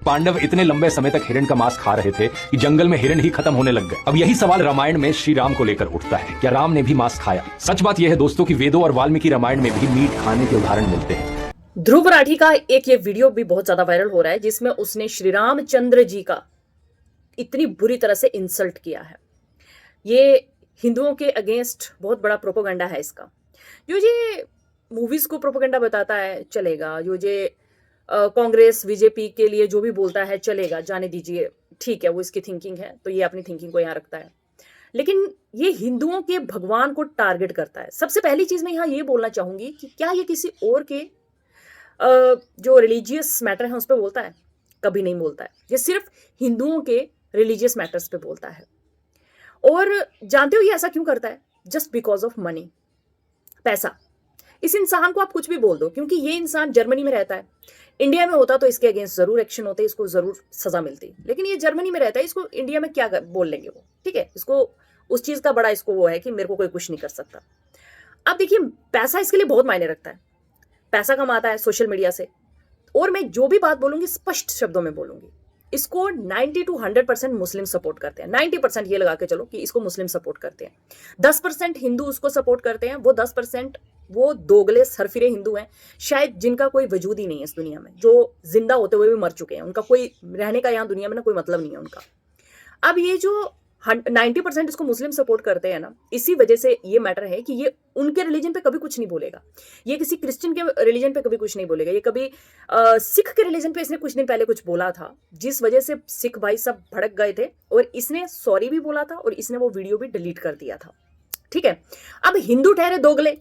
पांडव इतने लंबे समय तक हिरण का मांस खा रहे थे कि जंगल में हिरण ही खत्म होने लग गए। अब यही सवाल रामायण में श्री राम को लेकर उठता है, क्या राम ने भी मांस खाया? सच बात यह है दोस्तों कि वेदों और वाल्मीकि रामायण में भी मीट खाने के उदाहरण मिलते हैं। ध्रुव राठी का एक ये वीडियो भी बहुत ज्यादा वायरल हो रहा है जिसमें उसने श्री रामचंद्र जी का इतनी बुरी तरह से इंसल्ट किया है। ये हिंदुओं के अगेंस्ट बहुत बड़ा प्रोपोगंडा है इसका। जो ये मूवीज को प्रोपोगंडा बताता है चलेगा, जो ये कांग्रेस बीजेपी के लिए जो भी बोलता है चलेगा, जाने दीजिए, ठीक है, वो इसकी थिंकिंग है तो ये अपनी थिंकिंग को यहाँ रखता है। लेकिन ये हिंदुओं के भगवान को टारगेट करता है। सबसे पहली चीज मैं यहाँ ये बोलना चाहूंगी कि क्या ये किसी और के जो रिलीजियस मैटर है उस पर बोलता है? कभी नहीं बोलता है। ये सिर्फ हिंदुओं के रिलीजियस मैटर्स पे बोलता है। और जानते हो ये ऐसा क्यों करता है? जस्ट बिकॉज ऑफ मनी, पैसा। इस इंसान को आप कुछ भी बोल दो, क्योंकि ये इंसान जर्मनी में रहता है। इंडिया में होता तो इसके अगेंस्ट जरूर एक्शन होते, इसको जरूर सजा मिलती, लेकिन ये जर्मनी में रहता है, इसको इंडिया में क्या बोल लेंगे वो? ठीक है, इसको उस चीज का बड़ा इसको वो है कि मेरे को कोई कुछ नहीं कर सकता। अब देखिए, पैसा इसके लिए बहुत मायने रखता है। पैसा कमाता है सोशल मीडिया से, और मैं जो भी बात बोलूंगी स्पष्ट शब्दों में बोलूंगी। इसको 90 to 100% मुस्लिम सपोर्ट करते हैं। 90% ये लगा के चलो कि इसको मुस्लिम सपोर्ट करते हैं। 10% हिंदू उसको सपोर्ट करते हैं। वो 10% वो दोगले सरफिरे हिंदू हैं, शायद जिनका कोई वजूद ही नहीं है इस दुनिया में, जो जिंदा होते हुए भी मर चुके हैं। उनका कोई रहने का यहाँ दुनिया में ना कोई मतलब नहीं है उनका। अब ये जो 90% इसको मुस्लिम सपोर्ट करते हैं ना, इसी वजह से ये मैटर है कि ये उनके रिलीजन पे कभी कुछ नहीं बोलेगा। ये किसी क्रिश्चियन के रिलीजन पे कभी कुछ नहीं बोलेगा। ये कभी सिख के रिलीजन पे इसने कुछ दिन पहले कुछ बोला था, जिस वजह से सिख भाई सब भड़क गए थे, और इसने सॉरी भी बोला था और इसने वो वीडियो भी डिलीट कर दिया था। ठीक है, अब हिंदू ठहरे दोगले।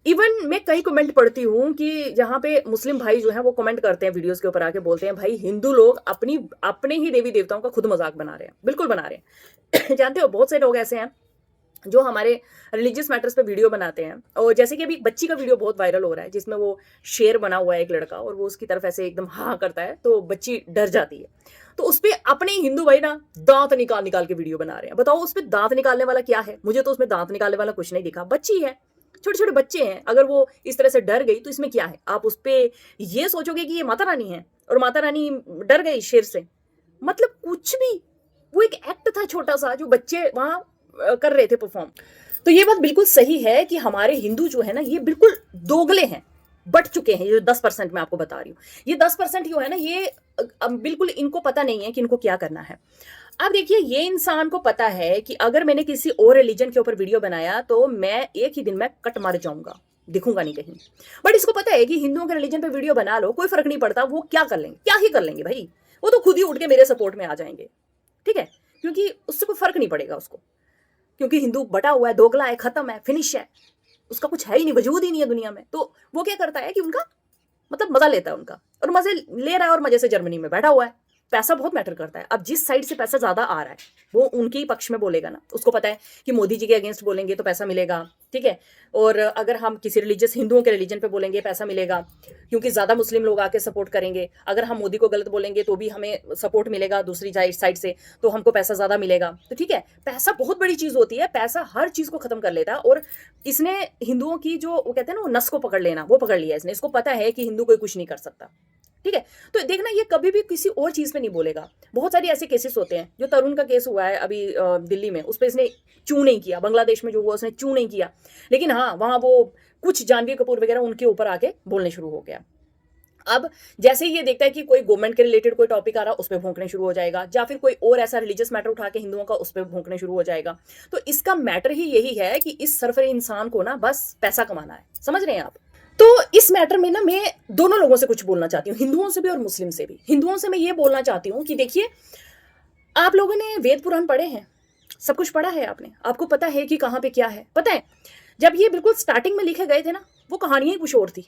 इवन मैं कई कमेंट पढ़ती हूँ कि जहां पे मुस्लिम भाई जो है वो कमेंट करते हैं, वीडियोस के ऊपर आके बोलते हैं भाई हिंदू लोग अपने ही देवी देवताओं का खुद मजाक बना रहे हैं। बिल्कुल बना रहे हैं। जानते हो, बहुत से लोग ऐसे हैं जो हमारे रिलीजियस मैटर्स पे वीडियो बनाते हैं। और जैसे कि अभी एक बच्ची का वीडियो बहुत वायरल हो रहा है जिसमें वो शेर बना हुआ है एक लड़का, और वो उसकी तरफ ऐसे एकदम हाँ करता है तो बच्ची डर जाती है। तो उस पर अपने हिंदू भाई ना दांत निकाल निकाल के वीडियो बना रहे हैं। बताओ उस पर दांत निकालने वाला क्या है? मुझे तो उसमें दांत निकालने वाला कुछ नहीं दिखा। बच्ची है, छोटे छोटे बच्चे हैं। अगर वो इस तरह से डर गई तो इसमें क्या है? आप उस पर ये सोचोगे कि ये माता रानी है और माता रानी डर गई शेर से? मतलब कुछ भी। वो एक एक्ट था छोटा सा जो बच्चे वहां कर रहे थे परफॉर्म। तो ये बात बिल्कुल सही है कि हमारे हिंदू जो है ना, ये बिल्कुल दोगले हैं, बढ़ चुके हैं। ये 10% मैं आपको बता रही हूँ, ये 10% जो है ना, ये बिल्कुल इनको पता नहीं है कि इनको क्या करना है। अब देखिए, ये इंसान को पता है कि अगर मैंने किसी और रिलीजन के ऊपर वीडियो बनाया तो मैं एक ही दिन में कट मार जाऊंगा, दिखूंगा नहीं कहीं। बट इसको पता है कि हिंदुओं के रिलीजन पे वीडियो बना लो, कोई फर्क नहीं पड़ता। वो क्या कर लेंगे? क्या ही कर लेंगे भाई, वो तो खुद ही उठ के मेरे सपोर्ट में आ जाएंगे। ठीक है, क्योंकि उससे कोई फर्क नहीं पड़ेगा उसको, क्योंकि हिंदू बटा हुआ है, दोगला है, खत्म है, फिनिश है, उसका कुछ है ही नहीं, वजूद ही नहीं है दुनिया में। तो वो क्या करता है कि उनका मतलब मजा लेता है उनका, और मजे ले रहा है और मजे से जर्मनी में बैठा हुआ है। पैसा बहुत मैटर करता है। अब जिस साइड से पैसा ज्यादा आ रहा है वो उनके ही पक्ष में बोलेगा ना। उसको पता है कि मोदी जी के अगेंस्ट बोलेंगे तो पैसा मिलेगा, ठीक है। और अगर हम किसी रिलीजियस हिंदुओं के रिलीजन पे बोलेंगे पैसा मिलेगा, क्योंकि ज्यादा मुस्लिम लोग आके सपोर्ट करेंगे। अगर हम मोदी को गलत बोलेंगे तो भी हमें सपोर्ट मिलेगा दूसरी साइड से, तो हमको पैसा ज्यादा मिलेगा। तो ठीक है, पैसा बहुत बड़ी चीज होती है। पैसा हर चीज को खत्म कर लेता है। और इसने हिंदुओं की जो वो कहते हैं ना, वो नस को पकड़ लेना, वो पकड़ लिया इसने। इसको पता है कि हिंदू कोई कुछ नहीं कर सकता। ठीक है, तो देखना, ये कभी भी किसी और चीज पे नहीं बोलेगा। बहुत सारे ऐसे केसेस होते हैं, जो तरुण का केस हुआ है अभी दिल्ली में, उस पर इसने चू नहीं किया। बांग्लादेश में जो हुआ उसने चू नहीं किया, लेकिन हाँ वहां वो कुछ जानवी कपूर वगैरह उनके ऊपर आके बोलने शुरू हो गया। अब जैसे ही ये देखता है कि कोई गवर्नमेंट के रिलेटेड कोई टॉपिक आ रहा है, उस पर भोंकने शुरू हो जाएगा, या फिर कोई और ऐसा रिलीजियस मैटर उठा के हिंदुओं का उस पर भोंकने शुरू हो जाएगा। तो इसका मैटर ही यही है कि इस सरफरे इंसान को ना बस पैसा कमाना है। समझ रहे हैं आप? तो इस मैटर में ना मैं दोनों लोगों से कुछ बोलना चाहती हूँ, हिंदुओं से भी और मुस्लिम से भी। हिंदुओं से मैं ये बोलना चाहती हूँ कि देखिए, आप लोगों ने वेद पुराण पढ़े हैं, सब कुछ पढ़ा है आपने, आपको पता है कि कहाँ पे क्या है। पता है, जब ये बिल्कुल स्टार्टिंग में लिखे गए थे ना, वो कहानियां कुछ और थी।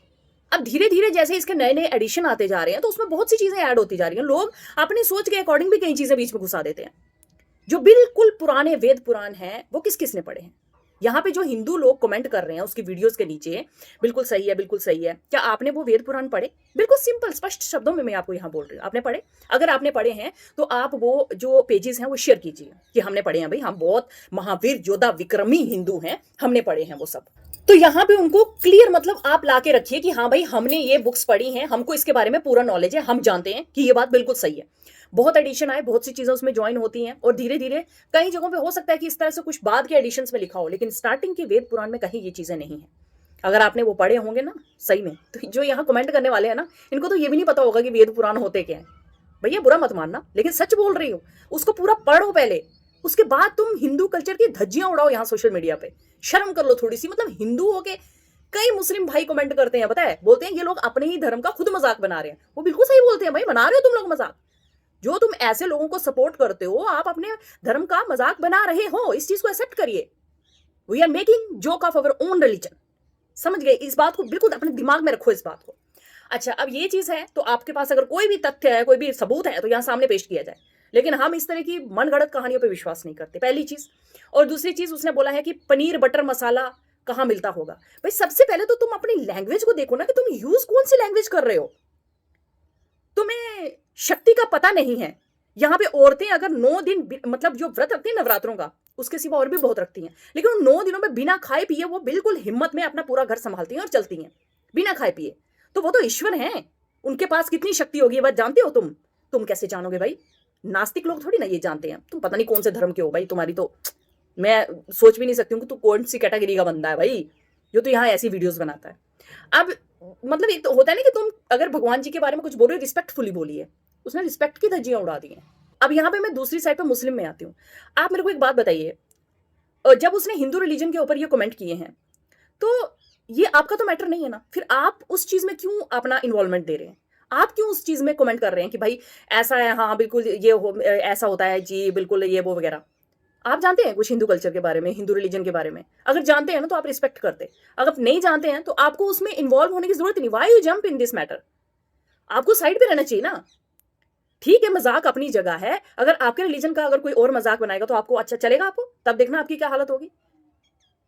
अब धीरे धीरे जैसे इसके नए नए एडिशन आते जा रहे हैं, तो उसमें बहुत सी चीजें ऐड होती जा रही हैं। लोग अपनी सोच के अकॉर्डिंग भी कई चीजें बीच में घुसा देते हैं। जो बिल्कुल पुराने वेद पुराण हैं वो किस किसने पढ़े हैं? यहाँ पे जो हिंदू लोग कमेंट कर रहे हैं उसकी वीडियोस के नीचे, बिल्कुल सही है, बिल्कुल सही है, क्या आपने वो वेद पुराण पढ़े? बिल्कुल सिंपल स्पष्ट शब्दों में मैं आपको यहाँ बोल रही हूँ, आपने पढ़े? अगर आपने पढ़े हैं तो आप वो जो पेजेस हैं वो शेयर कीजिए कि हमने पढ़े हैं भाई, हम बहुत महावीर योद्धा विक्रमी हिंदू हैं, हमने पढ़े हैं वो सब। तो यहां पे उनको क्लियर मतलब आप लाके रखिए कि हाँ भाई हमने ये बुक्स पढ़ी हैं, हमको इसके बारे में पूरा नॉलेज है, हम जानते हैं कि ये बात बिल्कुल सही है। बहुत एडिशन आए, बहुत सी चीजें उसमें ज्वाइन होती हैं और धीरे धीरे कई जगहों पे हो सकता है कि इस तरह से कुछ बाद के एडिशंस में लिखा हो, लेकिन स्टार्टिंग के वेद पुराण में कहीं ये चीजें नहीं है। अगर आपने वो पढ़े होंगे ना सही में, तो जो यहाँ कमेंट करने वाले हैं ना, इनको तो ये भी नहीं पता होगा कि वेद पुराण होते क्या है। भैया बुरा मत मानना, लेकिन सच बोल रही हूँ, उसको पूरा पढ़ो पहले, उसके बाद तुम हिंदू कल्चर की धज्जियां उड़ाओ यहाँ सोशल मीडिया पे। शर्म कर लो थोड़ी सी, मतलब हिंदू हो के कई मुस्लिम भाई कमेंट करते हैं, पता है, बोलते हैं ये लोग अपने ही धर्म का खुद मजाक बना रहे हैं। वो बिल्कुल सही बोलते हैं, भाई बना रहे हो तुम लोग मजाक। जो तुम ऐसे लोगों को सपोर्ट करते हो, आप अपने धर्म का मजाक बना रहे हो, इस चीज को एक्सेप्ट करिए। We are making joke of our own religion. समझ गए? इस बात को बिल्कुल अपने दिमाग में रखो, इस बात को। अच्छा, अब ये चीज है तो आपके पास अगर कोई भी तथ्य है, कोई भी सबूत है, तो यहां सामने पेश किया जाए। लेकिन हम इस तरह की मनगढ़ंत कहानियों पे विश्वास नहीं करते, पहली चीज। और दूसरी चीज, उसने बोला है कि पनीर बटर मसाला कहां मिलता होगा। भाई सबसे पहले तो तुम अपनी लैंग्वेज को देखो ना, कि तुम यूज कौन सी लैंग्वेज कर रहे हो। तुम्हें शक्ति का पता नहीं है। यहां पे औरतें अगर 9 दिन मतलब जो व्रत रखती है नवरात्रों का, उसके सिवा और भी बहुत रखती हैं, लेकिन उन 9 दिनों में बिना खाए पिए वो बिल्कुल हिम्मत में अपना पूरा घर संभालती हैं और चलती हैं बिना खाए पिए। तो वो तो ईश्वर हैं, उनके पास कितनी शक्ति होगी ये बात जानते हो तुम कैसे जानोगे भाई? नास्तिक लोग थोड़ी ना ये जानते हैं। तुम पता नहीं कौन से धर्म के हो भाई, तुम्हारी तो मैं सोच भी नहीं सकती हूँ कि तू कौन सी कैटेगरी का बंदा है भाई, जो तो यहाँ ऐसी वीडियोस बनाता है। अब मतलब एक तो होता है ना कि तुम अगर भगवान जी के बारे में कुछ बोल रहे हो, रिस्पेक्टफुली बोलिए। उसने रिस्पेक्ट की धज्जियां उड़ा दी हैं। अब यहाँ पे मैं दूसरी साइड पे मुस्लिम में आती हूँ। आप मेरे को एक बात बताइए, जब उसने हिंदू रिलीजन के ऊपर ये कमेंट किए हैं, तो ये आपका तो मैटर नहीं है ना, फिर आप उस चीज में क्यों अपना इन्वॉल्वमेंट दे रहे हैं? आप क्यों उस चीज में कमेंट कर रहे हैं कि भाई ऐसा है, हाँ बिल्कुल ये ऐसा होता है जी, बिल्कुल ये वो वगैरह। आप जानते हैं कुछ हिंदू कल्चर के बारे में, हिंदू रिलीजन के बारे में? अगर जानते हैं ना तो आप रिस्पेक्ट करते, अगर नहीं जानते हैं तो आपको उसमें इन्वॉल्व होने की जरूरत नहीं। Why you jump in this matter? आपको साइड पे रहना चाहिए ना। ठीक है, मजाक अपनी जगह है। अगर आपके रिलीजन का अगर कोई और मजाक बनाएगा तो आपको अच्छा चलेगा, आपको तब देखना आपकी क्या हालत होगी।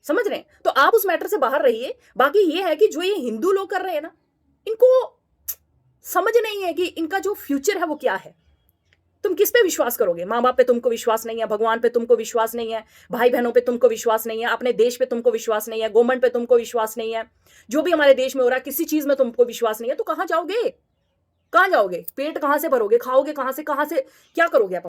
समझ रहे हैं? तो आप उस मैटर से बाहर रहिए। बाकी ये है कि जो ये हिंदू लोग कर रहे हैं ना, इनको समझ नहीं है कि इनका जो फ्यूचर है वो क्या है। तुम किस पे विश्वास करोगे? माँ बाप पे तुमको विश्वास नहीं है, भगवान पे तुमको विश्वास नहीं है, भाई बहनों पे तुमको विश्वास नहीं है, अपने देश पे तुमको विश्वास नहीं है, गवर्नमेंट पे तुमको विश्वास नहीं है, जो भी हमारे देश में हो रहा है किसी चीज में तुमको विश्वास नहीं है, तो कहां जाओगे? कहां जाओगे? पेट कहां से भरोगे? खाओगे कहां से? क्या करोगे आप?